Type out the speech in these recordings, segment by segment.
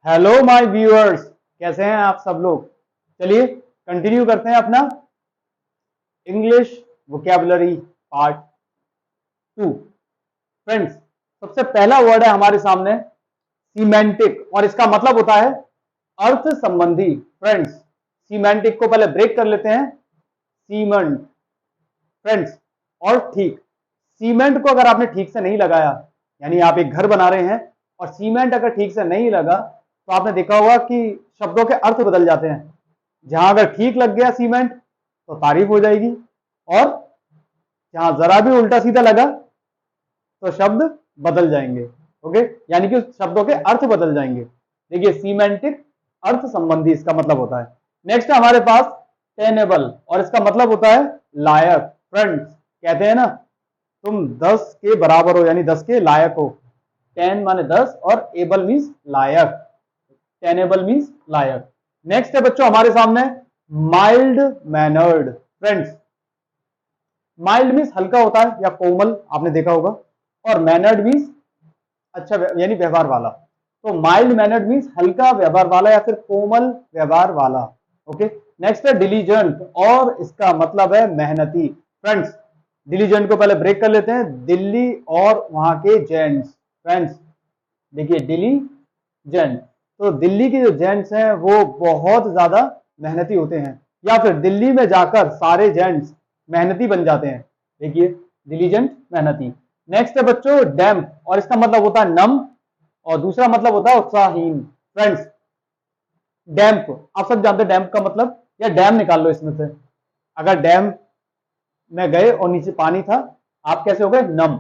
Hello my viewers, कैसे हैं आप सब लोग। चलिए कंटिन्यू करते हैं अपना इंग्लिश वोकैबुलरी पार्ट 2। फ्रेंड्स, सबसे पहला वर्ड है हमारे सामने सीमेंटिक, और इसका मतलब होता है अर्थ संबंधी। फ्रेंड्स, सीमेंटिक को पहले ब्रेक कर लेते हैं। सीमेंट फ्रेंड्स, और ठीक सीमेंट को अगर आपने ठीक से नहीं लगाया, यानी आप एक घर बना रहे हैं और सीमेंट अगर ठीक से नहीं लगा, तो आपने देखा होगा कि शब्दों के अर्थ बदल जाते हैं। जहां अगर ठीक लग गया सीमेंट तो तारीफ हो जाएगी, और जहां जरा भी उल्टा सीधा लगा तो शब्द बदल जाएंगे। ओके, यानी कि शब्दों के अर्थ बदल जाएंगे। देखिए, सीमेंटिक अर्थ संबंधी इसका मतलब होता है। नेक्स्ट है हमारे पास टेनेबल, और इसका मतलब होता है लायक। फ्रेंड्स, कहते हैं ना, तुम 10 के बराबर हो, यानी 10 के लायक हो। 10 माने 10 और एबल मीन्स लायक। टेनेबल मीन्स लायक। नेक्स्ट है बच्चों हमारे सामने mild mannered. Friends, mild means हल्का होता है या कोमल, आपने देखा होगा, और मैनर्ड मीन्स अच्छा यानी व्यवहार वाला। तो माइल्ड मैनर्ड मीन्स हल्का व्यवहार वाला या फिर कोमल व्यवहार वाला। ओके, नेक्स्ट है डिलीजेंट, और इसका मतलब है मेहनती। फ्रेंड्स, डिलीजेंट को पहले ब्रेक कर लेते हैं। दिल्ली और वहां के जेंट्स। फ्रेंड्स देखिए, डिलीजेंट, तो दिल्ली के जो जेंट्स हैं वो बहुत ज्यादा मेहनती होते हैं, या फिर दिल्ली में जाकर सारे जेंट्स मेहनती बन जाते हैं। देखिए, डिलीजेंट मेहनती। नेक्स्ट है बच्चों डैम्प, और इसका मतलब होता है नम, और दूसरा मतलब होता है उत्साहहीन। फ्रेंड्स, डैम्प आप सब जानते हैं डैम्प का मतलब, या डैम निकाल लो इसमें से। अगर डैम में गए और नीचे पानी था, आप कैसे हो गए? नम।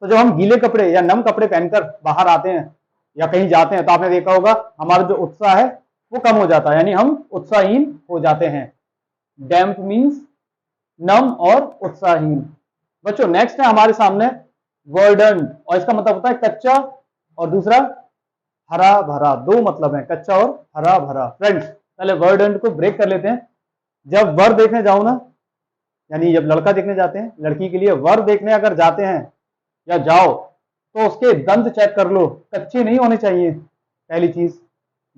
तो जब हम गीले कपड़े या नम कपड़े पहनकर बाहर आते हैं या कहीं जाते हैं, तो आपने देखा होगा हमारा जो उत्साह है वो कम हो जाता है, यानी हम उत्साहहीन हो जाते हैं। डैम्प मीन्स नम और उत्साहहीन। बच्चों, नेक्स्ट है हमारे सामने वर्डन, और इसका मतलब होता है कच्चा, और दूसरा हरा भरा। दो मतलब है, कच्चा और हरा भरा। फ्रेंड्स, पहले वर्डन को ब्रेक कर लेते हैं। जब वर देखने जाओ ना, यानी जब लड़का देखने जाते हैं, लड़की के लिए वर देखने अगर जाते हैं या जाओ, तो उसके दंत चेक कर लो, कच्चे नहीं होने चाहिए, पहली चीज।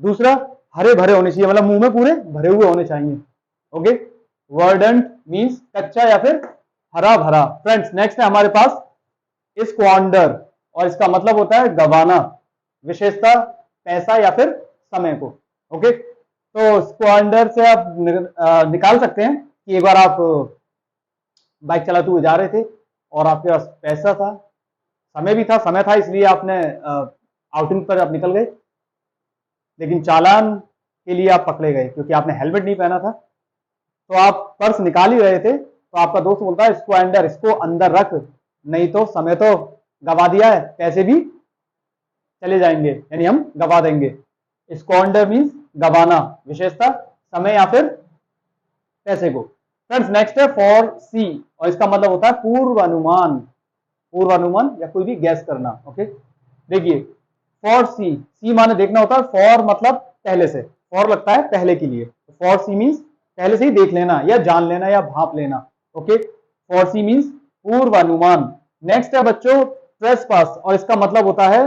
दूसरा, हरे भरे होने चाहिए, मतलब मुंह में पूरे भरे हुए होने चाहिए। ओके, वर्डेंट मीन्स कच्चा या फिर हरा भरा। फ्रेंड्स, नेक्स्ट है हमारे पास स्क्वांडर, और इसका मतलब होता है गवाना, विशेषता पैसा या फिर समय को। ओके, तो स्क्वांडर से आप निकाल सकते हैं कि एक बार आप बाइक चलाते हुए जा रहे थे और आपके पास पैसा था, समय भी था, समय था इसलिए आपने आउटिंग पर आप निकल गए, लेकिन चालान के लिए आप पकड़े गए क्योंकि आपने हेलमेट नहीं पहना था। तो आप पर्स निकाल ही रहे थे, तो आपका दोस्त बोलता है स्क्वांडर, इसको अंदर रख, नहीं तो समय तो गवा दिया है, पैसे भी चले जाएंगे, यानी हम गवा देंगे। स्क्वांडर मीन्स गवाना, विशेषता समय या फिर पैसे को। फ्रेंड्स, नेक्स्ट है फॉर सी, और इसका मतलब होता है पूर्वानुमान। पूर्वानुमान या कोई भी गैस करना। ओके, देखिए, फॉर सी, सी माने देखना होता है, फॉर मतलब पहले से, फॉर लगता है पहले के लिए, फॉर सी मीन्स पहले से ही देख लेना या जान लेना या भाप लेना। ओके, फॉर सी मीन्स पूर्वानुमान। नेक्स्ट है बच्चों ट्रेसपास, और इसका मतलब होता है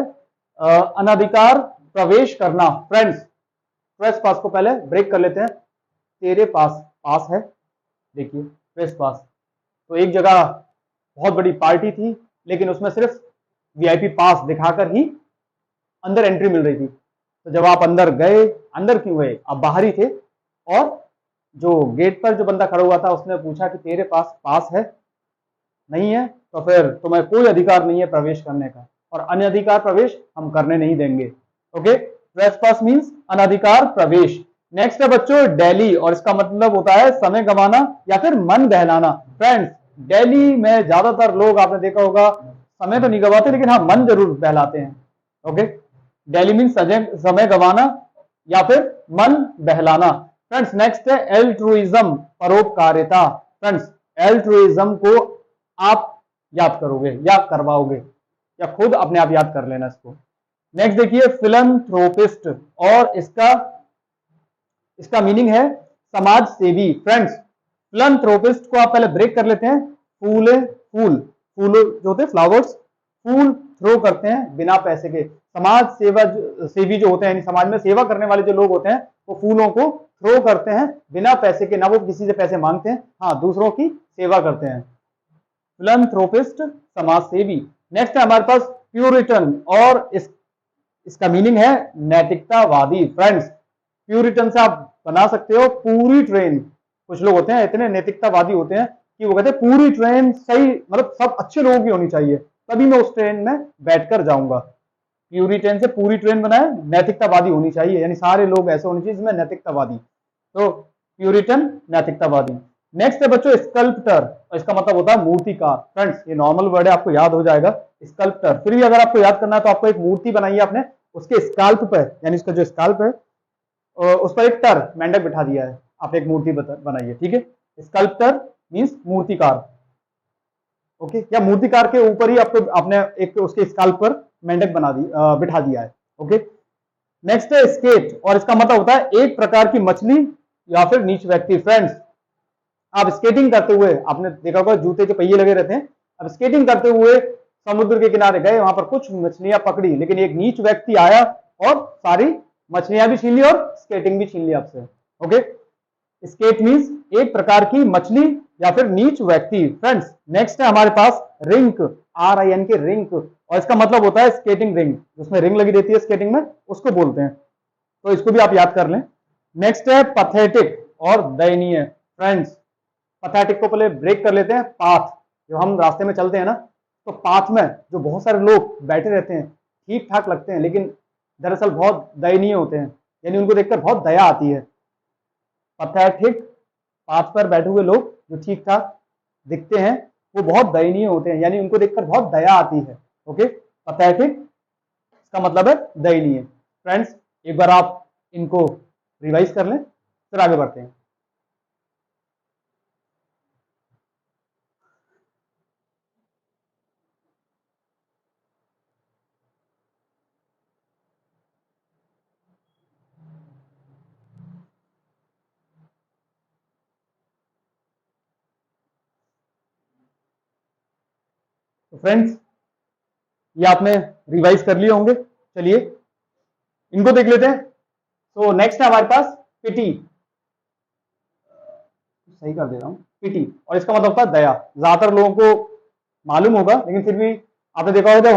अनधिकार प्रवेश करना। फ्रेंड्स, ट्रेसपास को पहले ब्रेक कर लेते हैं। तेरे पास पास है, देखिए ट्रेसपास, तो एक जगह बहुत बड़ी पार्टी थी, लेकिन उसमें सिर्फ वीआईपी पास दिखाकर ही अंदर एंट्री मिल रही थी। तो जब आप अंदर गए, अंदर क्यों गए, आप बाहर ही थे, और जो गेट पर जो बंदा खड़ा हुआ था उसने पूछा कि तेरे पास पास है? नहीं है, तो फिर तुम्हें कोई अधिकार नहीं है प्रवेश करने का, और अनधिकार प्रवेश हम करने नहीं देंगे। ओके, ट्रेसपास मींस अनधिकार प्रवेश। नेक्स्ट है बच्चों दिल्ली, और इसका मतलब होता है समय गंवाना या फिर मन बहलाना। फ्रेंड्स, दिल्ली में ज्यादातर लोग आपने देखा होगा समय तो नहीं गवाते, लेकिन हाँ मन जरूर बहलाते हैं। ओके, दिल्ली मीन्स समय गंवाना या फिर मन बहलाना। फ्रेंड्स, नेक्स्ट है एल्ट्रुइज्म, परोपकारिता। फ्रेंड्स, एल्ट्रुइज्म को आप याद करोगे या करवाओगे, या खुद अपने आप याद कर लेना इसको। नेक्स्ट देखिए फिलैंथ्रोपिस्ट, और इसका मीनिंग है समाज सेवी। फ्रेंड्स, फिलैंथ्रोपिस्ट को आप पहले ब्रेक कर लेते हैं। फूल जो होते हैं फ्लावर्स, फूल थ्रो करते हैं बिना पैसे के, समाज सेवा सेवी जो होते हैं, यानी समाज में सेवा करने वाले जो लोग होते हैं, वो फूलों को थ्रो करते हैं बिना पैसे के, ना वो किसी से पैसे मांगते हैं, हाँ दूसरों की सेवा करते हैं। फिलैंथ्रोपिस्ट, समाज सेवी। नेक्स्ट है हमारे पास प्यूरिटन, और इसका मीनिंग है नैतिकतावादी। फ्रेंड्स, प्यूरिटन से आप बना सकते हो पूरी ट्रेन। कुछ लोग होते हैं इतने नैतिकतावादी होते हैं कि वो कहते हैं पूरी ट्रेन सही, मतलब सब अच्छे लोगों की होनी चाहिए, तभी मैं उस ट्रेन में बैठकर जाऊंगा। प्यूरी ट्रेन से पूरी ट्रेन बनाए, नैतिकतावादी होनी चाहिए, यानी सारे लोग ऐसे होने चाहिए जिसमें नैतिकतावादी। तो प्यूरिटन, नैतिकतावादी। नेक्स्ट है बच्चों स्कल्प्टर, और इसका मतलब होता है मूर्तिकार। फ्रेंड्स, ये नॉर्मल वर्ड है, आपको याद हो जाएगा स्कल्प्टर। फिर भी अगर आपको याद करना है तो आपको एक मूर्ति बनाई है आपने, उसके स्काल्प पर, यानी उसका जो स्काल्प है उस पर एक टर, मेंढक बिठा दिया है, आपने एक मूर्ति बनाई है, ठीक है। स्कल्प्टर मींस मूर्तिकार, ओके, या मूर्तिकार के ऊपर ही आपने एक उसके स्काल्प पर मेंढक बिठा दिया है, ओके। नेक्स्ट है स्केट, और इसका मतलब होता है एक प्रकार की मछली या फिर नीच व्यक्ति। फ्रेंड्स, आप स्केटिंग करते हुए, आपने देखा होगा जूते के पहिए लगे रहते हैं, अब स्केटिंग करते हुए समुद्र के किनारे गए, वहां पर कुछ मछलियां पकड़ी, लेकिन एक नीच व्यक्ति आया और सारी मछलियां भी छीन ली और स्केटिंग भी छीन ली आपसे, ओके। स्केट मींस एक प्रकार की मछली या फिर नीच व्यक्ति। फ्रेंड्स, नेक्स्ट है हमारे पास रिंक, RIN के रिंक, और इसका मतलब होता है स्केटिंग रिंग, जिसमें रिंग लगी रहती है स्केटिंग में, उसको बोलते हैं, तो इसको भी आप याद कर लें। नेक्स्ट है पथेटिक और दयनीय। फ्रेंड्स, पथेटिक को पहले ब्रेक कर लेते हैं। पाथ, जब हम रास्ते में चलते हैं ना, तो पाथ में जो बहुत सारे लोग बैठे रहते हैं, ठीक ठाक लगते हैं, लेकिन दरअसल बहुत दयनीय होते हैं, यानी उनको देखकर बहुत दया आती है। पथेटिक, पाथ पर बैठे हुए लोग जो ठीक ठाक दिखते हैं, वो बहुत दयनीय होते हैं, यानी उनको देखकर बहुत दया आती है, ओके। पथेटिक, इसका मतलब है दयनीय। फ्रेंड्स, एक बार आप इनको रिवाइज कर लें, फिर आगे बढ़ते हैं। तो फ्रेंड्स, ये आपने रिवाइज कर लिए होंगे, चलिए इनको देख लेते हैं। तो नेक्स्ट है हमारे पास पिटी, सही कर दे रहा हूं, पिटी, और इसका मतलब होता है दया। ज्यादातर लोगों को मालूम होगा, लेकिन फिर भी आपने देखा होगा जब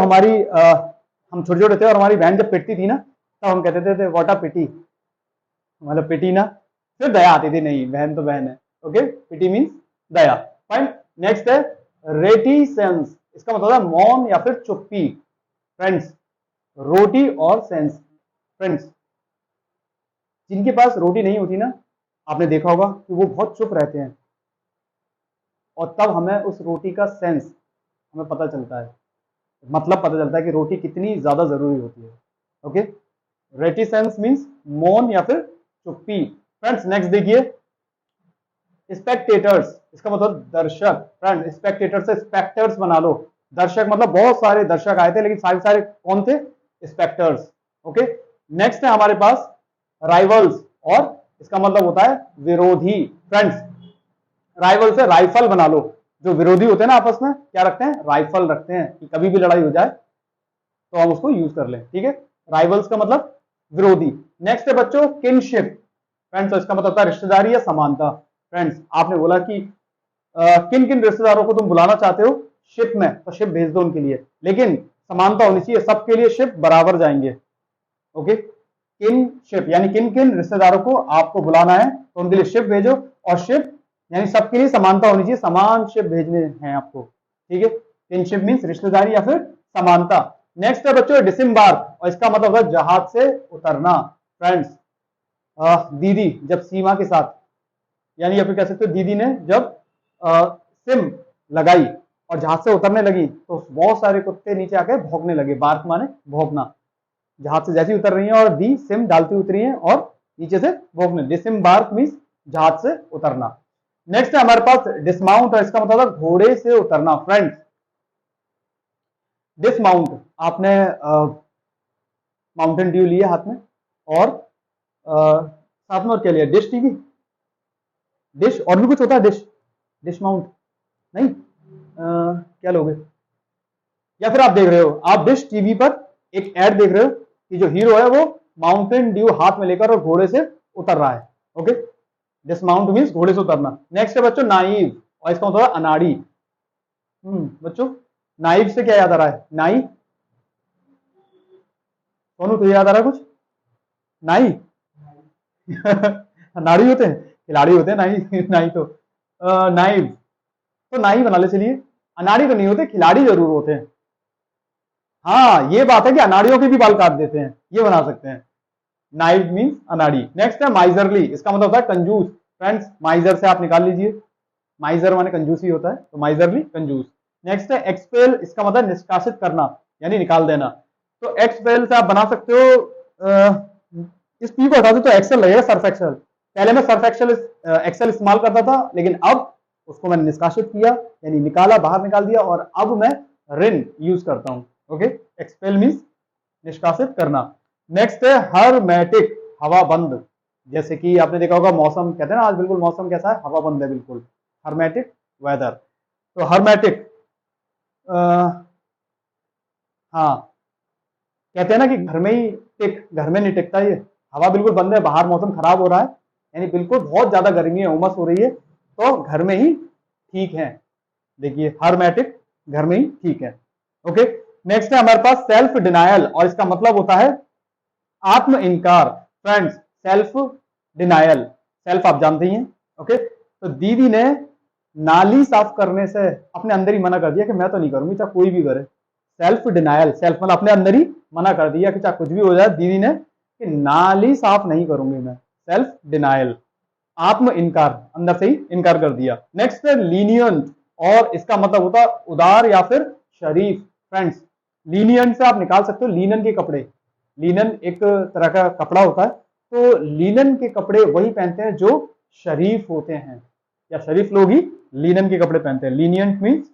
हम छोटे छोटे थे और हमारी बहन जब पिटती थी ना, तब हम कहते थे व्हाट अ पिटी, मतलब पिटी ना, फिर दया आती थी, नहीं बहन तो बहन है, ओके। पिटी मीन्स दया, फाइन। नेक्स्ट है रेटिसेंस, इसका मतलब है मौन या फिर चुप्पी। फ्रेंड्स, रोटी और सेंस। फ्रेंड्स, जिनके पास रोटी नहीं होती ना, आपने देखा होगा कि वो बहुत चुप रहते हैं, और तब हमें उस रोटी का सेंस हमें पता चलता है, मतलब पता चलता है कि रोटी कितनी ज्यादा जरूरी होती है, ओके। रेटिसेंस मीन्स मौन या फिर चुप्पी। फ्रेंड्स, नेक्स्ट देखिए स्पेक्टेटर्स, इसका मतलब दर्शक। फ्रेंड, स्पेक्टेटर से स्पेक्टर्स बना लो। दर्शक मतलब बहुत सारे दर्शक आए थे, लेकिन सारे सारे कौन थे? Spectres, okay. नेक्स्ट है हमारे पास राइवल्स, और इसका मतलब होता है विरोधी। फ्रेंड्स, राइवल से राइफल बना लो। जो विरोधी होते हैं ना आपस में, क्या रखते हैं? राइफल रखते हैं, कि कभी भी लड़ाई हो जाए तो हम उसको यूज कर लें, ठीक है। राइवल्स का मतलब विरोधी। नेक्स्ट है बच्चों किनशिप। फ्रेंड्स, इसका मतलब होता है रिश्तेदारी या समानता। फ्रेंड्स, आपने बोला कि किन किन रिश्तेदारों को तुम बुलाना चाहते हो शिप में, तो शिप भेज दो उनके लिए, लेकिन समानता होनी चाहिए, सबके लिए शिप बराबर जाएंगे, ओके। किन शिप यानी किन किन रिश्तेदारों को आपको बुलाना है तो उनके लिए शिप भेजो, और शिप यानी सबके लिए समानता होनी चाहिए, समान शिप भेजने हैं आपको, ठीक है। किनशिप मीन्स रिश्तेदारी या फिर समानता। नेक्स्ट है बच्चों डिसम्बार्क, और इसका मतलब है जहाज से उतरना। फ्रेंड्स, दीदी जब सीमा के साथ, यानी या फिर कह सकते हो दीदी ने जब सिम लगाई और जहाज से उतरने लगी, तो बहुत सारे कुत्ते नीचे आके भौंकने लगे। बार्क माने भौंकना, जहाज से जैसे ही उतर रही है और दी सिम डालती उतरी है और नीचे से भौंकने। डिसम्बार्क मीन्स जहाज से उतरना। नेक्स्ट है हमारे पास डिसमाउंट, और इसका मतलब है घोड़े से उतरना। फ्रेंड्स, डिसमाउंट, आपने माउंटेन ड्यू लिया हाथ में, और साथ में और क्या लिया? डिश टीवी, डिश, और भी कुछ होता है डिश, डिसमाउंट नहीं, क्या लोगे? या फिर आप देख रहे हो, आप डिश टीवी पर एक एड देख रहे हो कि जो हीरो है वो माउंटेन ड्यू हाथ में लेकर और घोड़े से उतर रहा है। ओके, डिसमाउंट मींस घोड़े से उतरना। नेक्स्ट है बच्चों नाइव, और इसका मतलब अनाड़ी। बच्चों नाइव से क्या याद आ रहा है? नाई, सोनू तुझे याद आ रहा है कुछ? नाई नाड़ी होते हैं, खिलाड़ी होते हैं नाई नाई तो नाइव, तो नाई बना ले चलिए। अनाड़ी तो नहीं होते, खिलाड़ी जरूर होते हैं। हाँ ये बात है कि अनाड़ियों के भी बाल काट देते हैं, ये बना सकते हैं। नाइव मीन्स अनाड़ी। नेक्स्ट है माइजरली, इसका मतलब होता है कंजूस। फ्रेंड्स माइजर से आप निकाल लीजिए, माइजर माने कंजूसी होता है, तो माइजरली कंजूस। नेक्स्ट है एक्सपेल, इसका मतलब निष्कासित करना यानी निकाल देना। तो एक्सपेल से आप बना सकते हो, इस पी को हटा दो तो एक्सेल लगेगा, सर्फ एक्सेल। पहले मैं सर्फ एक्सेल एक्सेल इस्तेमाल करता था, लेकिन अब उसको मैंने निष्कासित किया यानी निकाला, बाहर निकाल दिया, और अब मैं रिन यूज करता हूं। ओके, एक्सपेल मीन्स निष्कासित करना। नेक्स्ट है हरमेटिक, हवा बंद। जैसे कि आपने देखा होगा मौसम, कहते हैं ना आज बिल्कुल मौसम कैसा है, हवा बंद है बिल्कुल, हरमेटिक वेदर। तो हरमेटिक, हाँ कहते हैं ना कि घर में ही टिक, घर में नहीं टिकता ये, हवा बिल्कुल बंद है, बाहर मौसम खराब हो रहा है, यानी बिल्कुल बहुत ज्यादा गर्मी है, उमस हो रही है, तो घर में ही ठीक है। देखिए हरमेटिक, घर में ही ठीक है। ओके, नेक्स्ट है हमारे पास सेल्फ डिनायल, और इसका मतलब होता है आत्म इनकार। फ्रेंड्स सेल्फ डिनायल, सेल्फ आप जानते ही हैं। ओके, तो दीदी ने नाली साफ करने से अपने अंदर ही मना कर दिया कि मैं तो नहीं करूंगी, चाहे कोई भी करे। सेल्फ डिनायल, सेल्फ मतलब अपने अंदर ही मना कर दिया कि चाहे कुछ भी हो जाए, दीदी ने कि नाली साफ नहीं करूंगी मैं। सेल्फ डिनायल, आत्म इनकार, अंदर से ही इनकार कर दिया। नेक्स्ट है लीनियंट, और इसका मतलब होता है उदार या फिर शरीफ। फ्रेंड्स लीनियंट से आप निकाल सकते हो लीनन के कपड़े, लीनन एक तरह का कपड़ा होता है, तो लीनन के कपड़े वही पहनते हैं जो शरीफ होते हैं, या शरीफ लोग ही लीनन के कपड़े पहनते हैं। लीनियंट मीन्स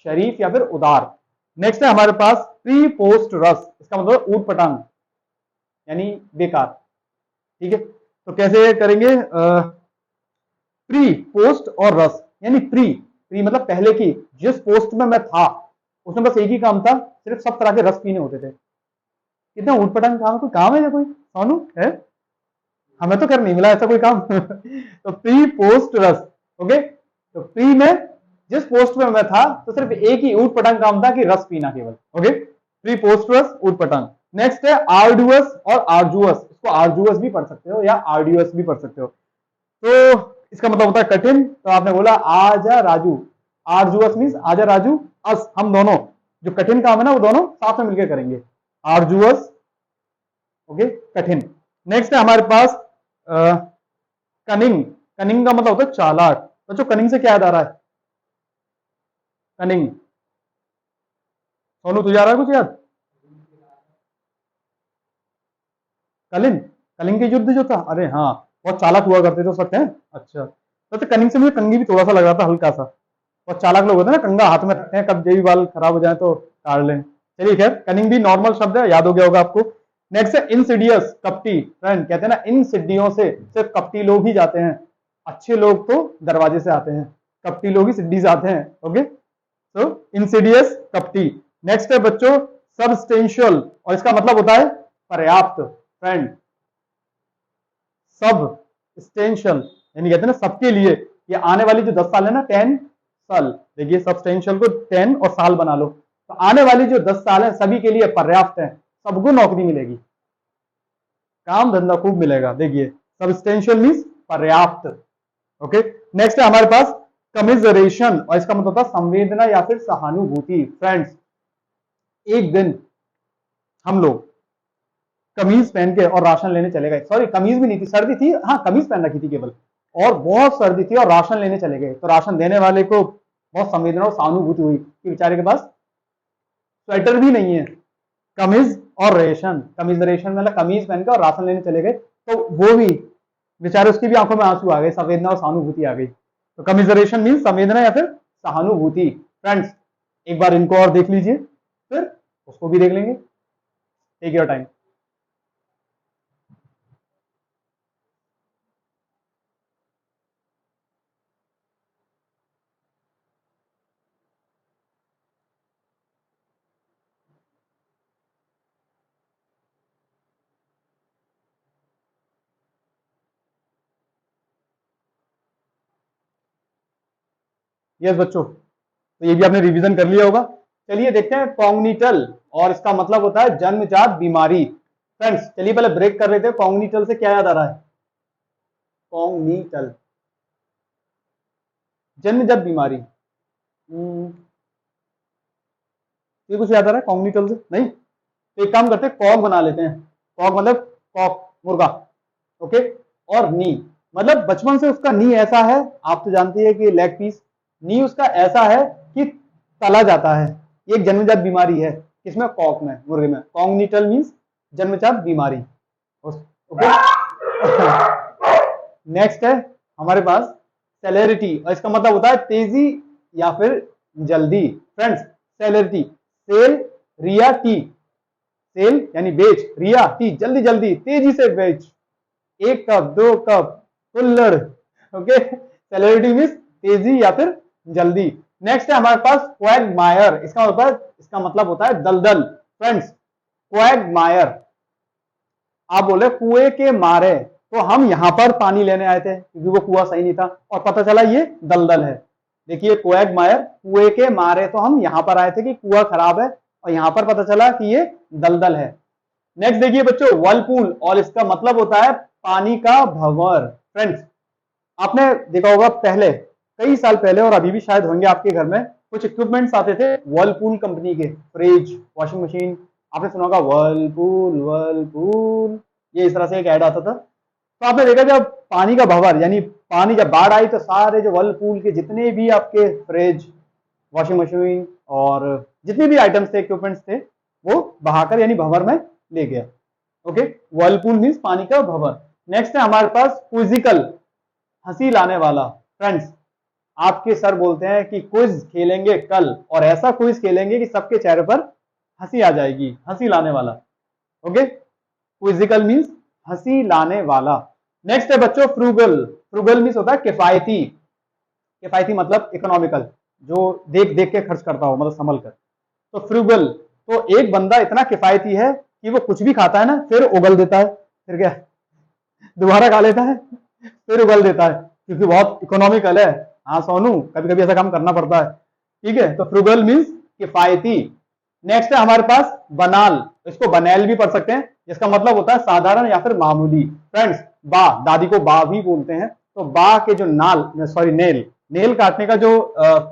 शरीफ या फिर उदार। नेक्स्ट है हमारे पास प्री पोस्ट रस, इसका मतलब ऊट पटांग यानी बेकार। ठीक है, तो कैसे करेंगे? प्री, पोस्ट और रस, यानी प्री, प्री मतलब पहले की, जिस पोस्ट में मैं था उसमें बस एक ही काम था, सिर्फ सब तरह के रस पीने होते थे। कितना ऊटपटांग काम है, कोई काम है या कोई सोनू है? हमें तो कर नहीं मिला ऐसा कोई काम तो प्री पोस्ट रस। ओके, तो प्री में जिस पोस्ट में मैं था तो सिर्फ एक ही ऊट पटांग काम था कि रस पीना केवल। ओके, प्री पोस्ट रस, ऊट पटांग। नेक्स्ट है आर्डुअस और आर्जुअस, इसको आर्जुअस भी पढ़ सकते हो या आर्डुअस भी पढ़ सकते हो। तो इसका मतलब होता है कठिन, तो आपने बोला आजा राजू, आर्जुअस मीन्स आजा राजू, अस हम दोनों जो कठिन काम है ना वो दोनों साथ में मिलकर करेंगे, आर्जुअस। ओके, कठिन। नेक्स्ट है हमारे पास कनिंग, कनिंग का मतलब होता है चालाक। बच्चों कनिंग से क्या याद आ रहा है? कनिंग, सोनू तुझे आ रहा है कुछ याद? कलिंग, कलिंग के युद्ध जो था, अरे हाँ बहुत चालाक हुआ करते थे सच है। अच्छा, तो कनिंग से मुझे कंगी भी थोड़ा सा लग रहा था, हल्का सा। बहुत चालाक लोग होते हैं ना, कंगा हाथ में रखते हैं, कब ये भी बाल खराब हो जाए तो काट लें। चलिए खैर, कनिंग भी नॉर्मल शब्द है, याद हो गया होगा आपको। नेक्स्ट है इंसिडियस, कपटी। फ्रेंड कहते हैं ना इन सिड्डियों से सिर्फ कपटी लोग ही जाते हैं, अच्छे लोग तो दरवाजे से आते हैं, कपटी लोग ही सिड्डी से आते हैं। ओके, तो इंसिडियस, कपटी। नेक्स्ट है बच्चों सबस्टेंशियल, और इसका मतलब होता है पर्याप्त। फ्रेंड सब स्टेंशियल यानी कहते हैं ना सबके लिए, ये आने वाली जो 10 साल है ना, 10 साल, देखिए सब्सटेंशियल को 10 और साल बना लो, तो आने वाली जो 10 साल है सभी के लिए पर्याप्त है, सबको नौकरी मिलेगी, काम धंधा खूब मिलेगा। देखिए सब्सटेंशियल मीन्स पर्याप्त। ओके, नेक्स्ट है हमारे पास कमिजरेशन, और इसका मतलब होता है संवेदना या फिर सहानुभूति। फ्रेंड्स एक दिन हम लोग कमीज पहन के और राशन लेने चले गए, सॉरी कमीज भी नहीं थी, सर्दी थी, हाँ कमीज पहन रखी थी केवल, और बहुत सर्दी थी और राशन लेने चले गए, तो राशन देने वाले को बहुत संवेदना और सहानुभूति हुई कि बेचारे के पास स्वेटर भी नहीं है। कमीज और रेशन, कमीज रेशन मतलब कमीज पहन के और राशन लेने चले गए, तो वो भी बेचारे, उसकी भी आंखों में आंसू आ गए, संवेदना और सहानुभूति आ गई। तो कमिजरेशन मीन संवेदना या फिर सहानुभूति। फ्रेंड्स एक बार इनको और देख लीजिए, फिर उसको भी देख लेंगे। Take your time. यस बच्चों, तो ये भी आपने रिवीजन कर लिया होगा। चलिए देखते हैं कॉग्निटल, और इसका मतलब होता है जन्मजात बीमारी। फ्रेंड्स चलिए पहले ब्रेक कर लेते हैं। कॉग्निटल से क्या याद आ रहा है? कॉग्निटल जन्मजात बीमारी, ये कुछ याद आ रहा है कॉग्निटल से? नहीं, तो एक काम करते हैं, कॉग बना लेते हैं। कॉग मतलब कॉक, मुर्गा, ओके। और नी मतलब बचपन से उसका नी ऐसा है, आप तो जानती है कि लेग पीस, नी उसका ऐसा है कि तला जाता है। ये एक जन्मजात बीमारी है, किसमें? कॉक में, मुर्गे में। कॉग्निटल मीन्स जन्मजात बीमारी, ओके। नेक्स्ट है हमारे पास सेलेरिटी, और इसका मतलब होता है तेजी या फिर जल्दी। फ्रेंड्स सेलेरिटी, सेल रिया टी, सेल यानी बेच, रिया टी जल्दी जल्दी, तेजी से बेच, 1 कप 2 कप कुल्लड़, ओके। सेलेरिटी मीन्स तेजी या फिर जल्दी। नेक्स्ट है हमारे पास क्वैगमायर, इसका मतलब होता है दलदल। फ्रेंड्स क्वैगमायर, आप बोले कुएं के मारे, तो हम यहां पर पानी लेने आए थे क्योंकि वो कुआं सही नहीं था, और पता चला ये दलदल है। देखिए क्वैगमायर, कुएं के मारे, तो हम यहां पर आए थे कि कुआं खराब है, और यहां पर पता चला कि ये दलदल है। नेक्स्ट देखिए बच्चों वर्लपूल, और इसका मतलब होता है पानी का भंवर। फ्रेंड्स आपने देखा होगा पहले, कई साल पहले, और अभी भी शायद होंगे आपके घर में, कुछ इक्विपमेंट्स आते थे वर्लपूल कंपनी के, फ्रिज, वॉशिंग मशीन, आपने सुना होगा वर्लपूल वर्लपूल, ये इस तरह से एक ऐड आता था। तो आपने देखा जब पानी का भंवर, यानी पानी जब बाढ़ आई तो सारे जो वर्लपूल के जितने भी आपके फ्रिज, वॉशिंग मशीन और जितने भी आइटम्स थे, इक्विपमेंट्स थे, वो बहाकर यानी भंवर में ले गया, ओके। वर्लपूल मीन्स पानी का भंवर। नेक्स्ट है हमारे पास क्विजिकल, हंसी लाने वाला। फ्रेंड्स आपके सर बोलते हैं कि क्विज खेलेंगे कल, और ऐसा क्विज खेलेंगे कि सबके चेहरे पर हंसी आ जाएगी, हंसी लाने वाला, ओके। क्विजिकल मीन्स हंसी लाने वाला। नेक्स्ट है बच्चों फ्रूगल, फ्रूगल मीन्स होता है किफायती, किफायती मतलब इकोनॉमिकल, जो देख देख के खर्च करता हो, मतलब संभल कर, तो फ्रूगल। तो एक बंदा इतना किफायती है कि वो कुछ भी खाता है ना, फिर उगल देता है, फिर क्या दोबारा खा लेता है, फिर उगल देता है, क्योंकि बहुत इकोनॉमिकल है। हाँ सोनू, कभी कभी ऐसा काम करना पड़ता है, ठीक है। तो फ्रूगल मीन्स किफायती। नेक्स्ट है हमारे पास बनाल, इसको बनैल भी पढ़ सकते हैं, जिसका मतलब होता है साधारण या फिर मामूली। फ्रेंड्स बा, दादी को बा भी बोलते हैं, तो बा के जो नेल, नेल काटने का जो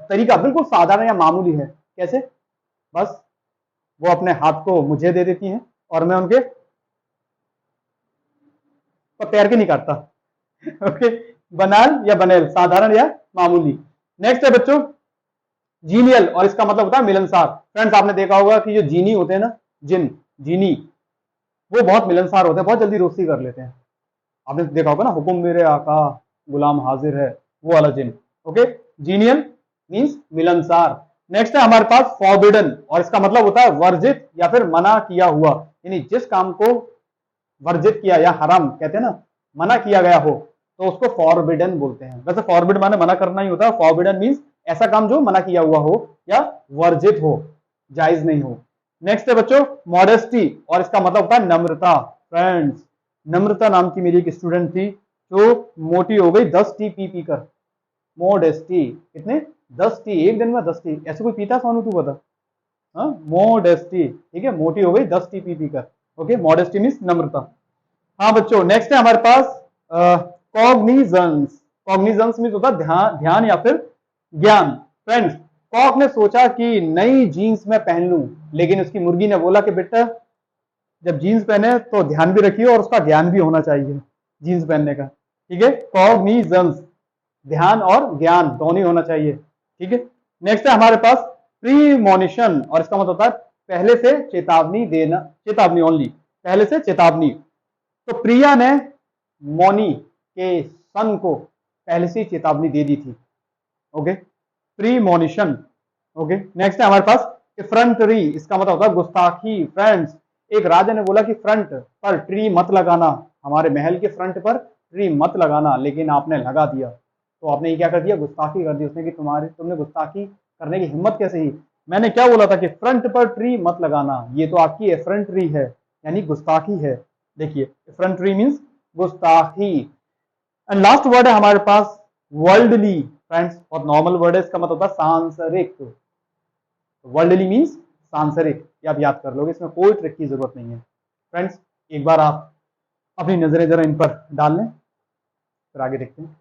तरीका बिल्कुल साधारण या मामूली है। कैसे? बस वो अपने हाथ को मुझे दे देती हैं, और मैं उनके पैर के नहीं काटता, ओके। बनाल या बनेल, साधारण या मामूली। नेक्स्ट है बच्चों जीनियल, और इसका मतलब होता है मिलनसार। फ्रेंड्स आपने देखा होगा कि जो जीनी होते हैं ना, जीनी, वो बहुत मिलनसार होते हैं, बहुत जल्दी दोस्ती कर लेते हैं। आपने देखा होगा ना, हुकुम मेरे आका गुलाम हाजिर है, वो वाला जिन, ओके। जीनियल मीन्स मिलनसार। नेक्स्ट है हमारे पास फॉरबिडन, और इसका मतलब होता है वर्जित या फिर मना किया हुआ, यानी जिस काम को वर्जित किया या हराम कहते हैं ना, मना किया गया हो, तो उसको फॉरबिडन बोलते हैं। वैसे फॉरबिड माने मना करना ही होता है, फॉरबिडन मीन्स ऐसा काम जो मना किया हुआ हो या वर्जित हो, जायज नहीं हो। नेक्स्ट है बच्चों मॉडेस्टी, और इसका मतलब होता है नम्रता। फ्रेंड्स नम्रता नाम की मेरी एक स्टूडेंट थी, जो मोटी हो गई 10 टी पी पी कर। मोडेस्टी, कितने? 10 टी, एक दिन में 10 टी। ऐसे कोई पीता सोनू, तू बता? हाँ मोडेस्टी, ठीक है, मोटी हो गई 10 टी पी पी कर, ओके। मॉडेस्टी मीन्स नम्रता। हाँ बच्चों नेक्स्ट है हमारे पास कॉग्निजेंस, कॉग्निजेंस मीन्स होता है ध्यान, ध्यान या फिर ज्ञान। फ्रेंड्स कॉक ने सोचा कि नई जीन्स मैं पहन लूं, लेकिन उसकी मुर्गी ने बोला कि बेटा जब जीन्स पहने तो ध्यान भी रखिए, और उसका ज्ञान भी होना चाहिए जीन्स पहनने का, ठीक है। कॉग्निजेंस, ध्यान और ज्ञान दोनों ही होना चाहिए, ठीक है। नेक्स्ट है हमारे पास प्रीमोनिशन, और इसका मतलब होता है पहले से चेतावनी देना, चेतावनी ओनली, पहले से चेतावनी। तो प्रिया ने मोनी के सन को पहले से चेतावनी दे दी थी, ओके। Premonition, okay. नेक्स्ट है हमारे पास इफ्रंटरी, इसका मतलब होता है गुस्ताखी। फ्रेंड्स एक राजा ने बोला कि फ्रंट पर ट्री मत लगाना, हमारे महल के फ्रंट पर ट्री मत लगाना, लेकिन आपने लगा दिया, तो आपने ये क्या कर दिया? गुस्ताखी कर दी उसने, कि तुमने गुस्ताखी करने की हिम्मत कैसे ही? मैंने क्या बोला था कि फ्रंट पर ट्री मत लगाना, ये तो आपकी एफ्रंटरी है, यानी गुस्ताखी है। देखिए एफ्रंटरी मीन्स गुस्ताखी। एंड लास्ट वर्ड है हमारे पास वर्ल्डली। फ्रेंड्स, और नॉर्मल वर्ड है इसका मतलब होता है सांसारिक। वर्ल्डली मीन्स सांसारिक, ये आप याद कर लोगे, इसमें कोई ट्रिक की जरूरत नहीं है। फ्रेंड्स, एक बार आप अपनी नजरें जरा इन पर डाल लें, फिर आगे देखते हैं।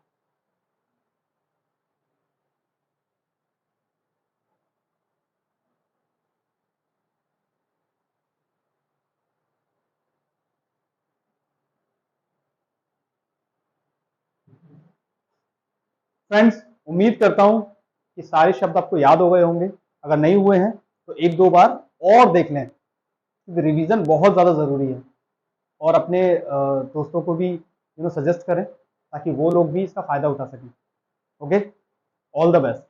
फ्रेंड्स, उम्मीद करता हूं कि सारे शब्द आपको याद हो गए होंगे। अगर नहीं हुए हैं तो एक दो बार और देख लें, क्योंकि रिवीजन बहुत ज़्यादा ज़रूरी है। और अपने दोस्तों को भी सजेस्ट करें ताकि वो लोग भी इसका फ़ायदा उठा सकें। Okay, all the best.